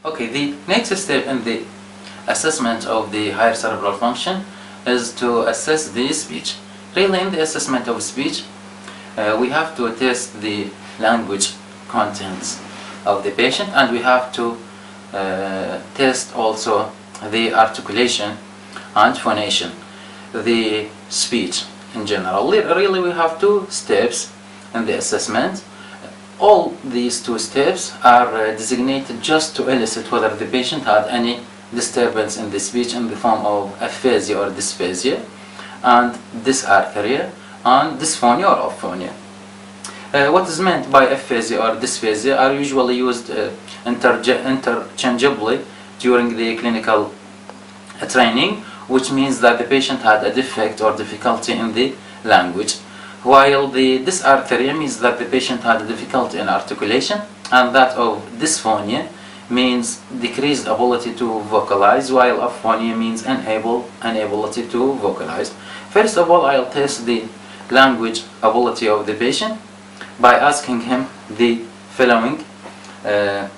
Okay, the next step in the assessment of the higher cerebral function is to assess the speech. Really, in the assessment of speech, we have to test the language contents of the patient, and we have to test also the articulation and phonation, the speech in general. Really, we have two steps in the assessment. All these two steps are designated just to elicit whether the patient had any disturbance in the speech in the form of aphasia or dysphasia, and dysarthria, and dysphonia or aphonia. What is meant by aphasia or dysphasia are usually used interchangeably during the clinical training, which means that the patient had a defect or difficulty in the language, while the dysarthria means that the patient had a difficulty in articulation, and that of dysphonia means decreased ability to vocalize, while aphonia means inability to vocalize. First of all, I'll test the language ability of the patient by asking him the following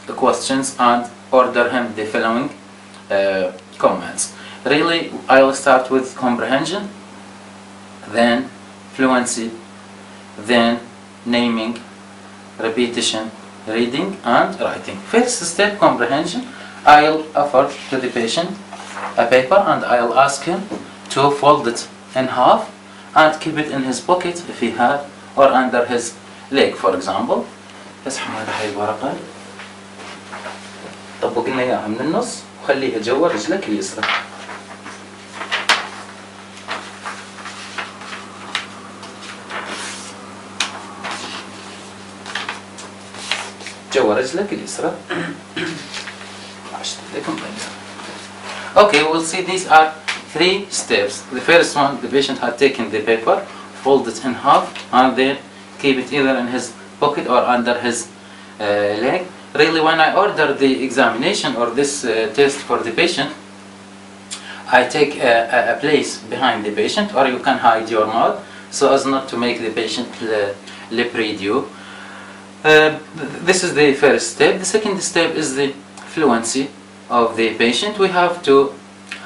questions and order him the following comments. Really, I'll start with comprehension, then fluency, then naming, repetition, reading and writing. First step, comprehension. I'll offer to the patient a paper and I'll ask him to fold it in half and keep it in his pocket if he had, or under his leg for example. اسحب هاي الورقة، طبق لنا اياها من النص وخليها جوا رجلك اليسرى. جوا رجلك اليسرى. Okay, we'll see these are three steps. The first one, the patient had taken the paper, fold it in half, and then keep it either in his pocket or under his leg. Really, when I order the examination or this test for the patient, I take a place behind the patient, or you can hide your mouth so as not to make the patient lip read you. This is the first step. The second step is the fluency of the patient. We have to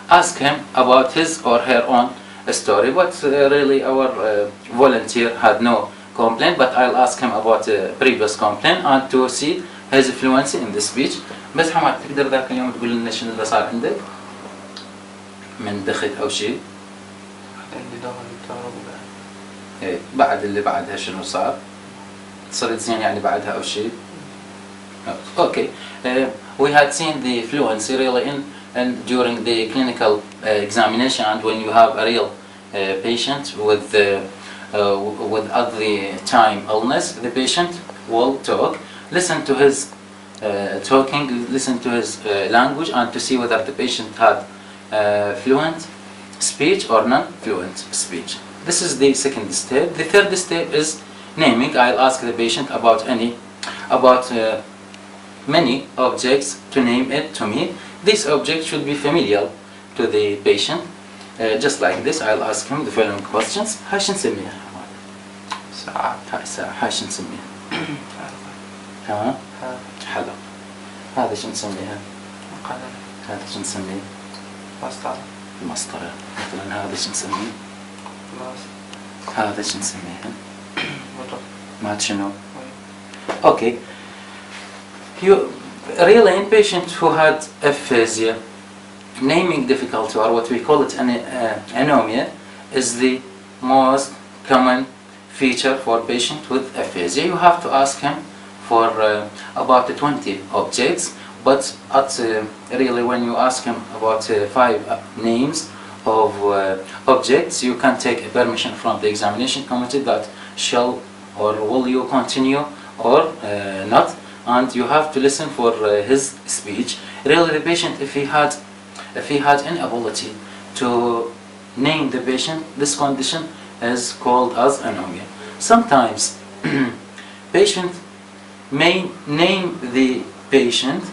ask him about his or her own story, but really our volunteer had no complaint, but I'll ask him about a previous complaint and to see his fluency in the speech. بس حماد تقدر ذاك اليوم تقول لنا شنو اللي صار عندك من دخل أو شيء؟ عندي ظهر الكهرباء. إيه بعد اللي بعدها شنو صار؟ صرت زين يعني بعدها أو شيء؟ Okay. We had seen the fluency really in during the clinical examination, and when you have a real patient with at the time illness, the patient will talk, listen to his talking, listen to his language, and to see whether the patient had fluent speech or non-fluent speech. This is the second step. The third step is naming. I'll ask the patient about many objects to name it to me. This object should be familiar to the patient. Just like this, I'll ask him the following questions. هاي شو نسميها؟ ساعة. هاي ساعة. هاي شو نسميها؟ ها؟ حلق. هذا شو نسميها؟ قلم. هذا شو نسميه؟ مسطرة. مسطرة. مثلا هذا شو نسميه؟ ماس. هذا شو نسميها؟ مطر. مات شنو؟ Okay. Really, in patient who had aphasia, naming difficulty, or what we call it anomia, is the most common feature for patient with aphasia. You have to ask him for about 20 objects, but really when you ask him about 5 names of objects, you can take a permission from the examination committee that shall or will you continue or not, and you have to listen for his speech. Really, the patient, if he had inability to name the patient, this condition is called as anomia. Sometimes patient may name the patient,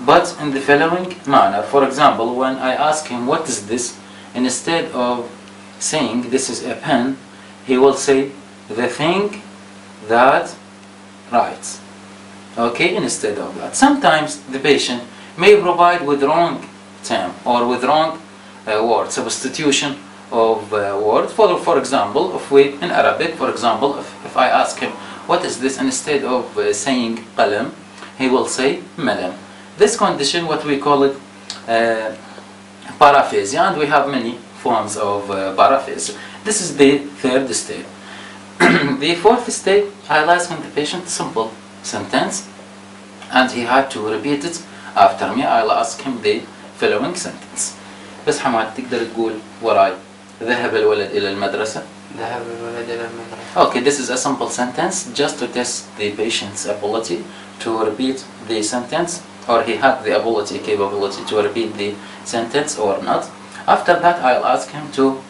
but in the following manner. For example, when I ask him what is this, instead of saying this is a pen, he will say the thing that writes. Okay, instead of that. Sometimes the patient may provide with wrong term or with wrong word, substitution of word. For example, if we in Arabic, for example, if I ask him what is this, instead of saying qalam, he will say malam. This condition, what we call it paraphasia, and we have many forms of paraphasia. This is the third state. The fourth state, I'll ask the patient simple sentence, and he had to repeat it after me. I'll ask him the following sentence. بس حماد تقدر تقول وراي ذهب الولد إلى المدرسة. ذهب الولد إلى المدرسة. Okay, this is a simple sentence just to test the patient's ability to repeat the sentence, or he had the capability to repeat the sentence or not. After that, I'll ask him to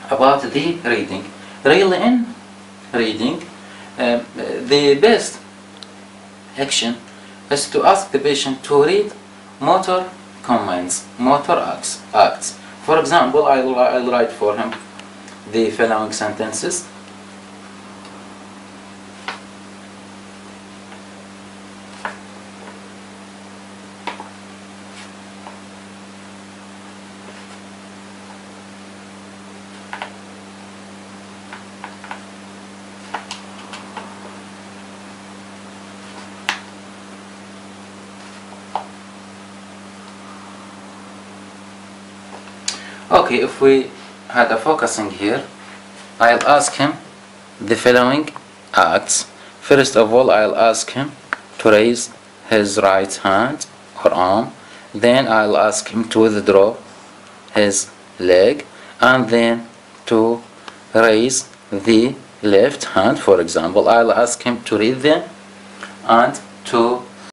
about the reading. Really, in reading, the best action is to ask the patient to read motor commands, motor acts. For example, I'll write for him the following sentences. Okay, if we had a focusing here, I'll ask him the following acts. First of all, I'll ask him to raise his right hand or arm. Then I'll ask him to withdraw his leg, and then to raise the left hand. For example, I'll ask him to read them and to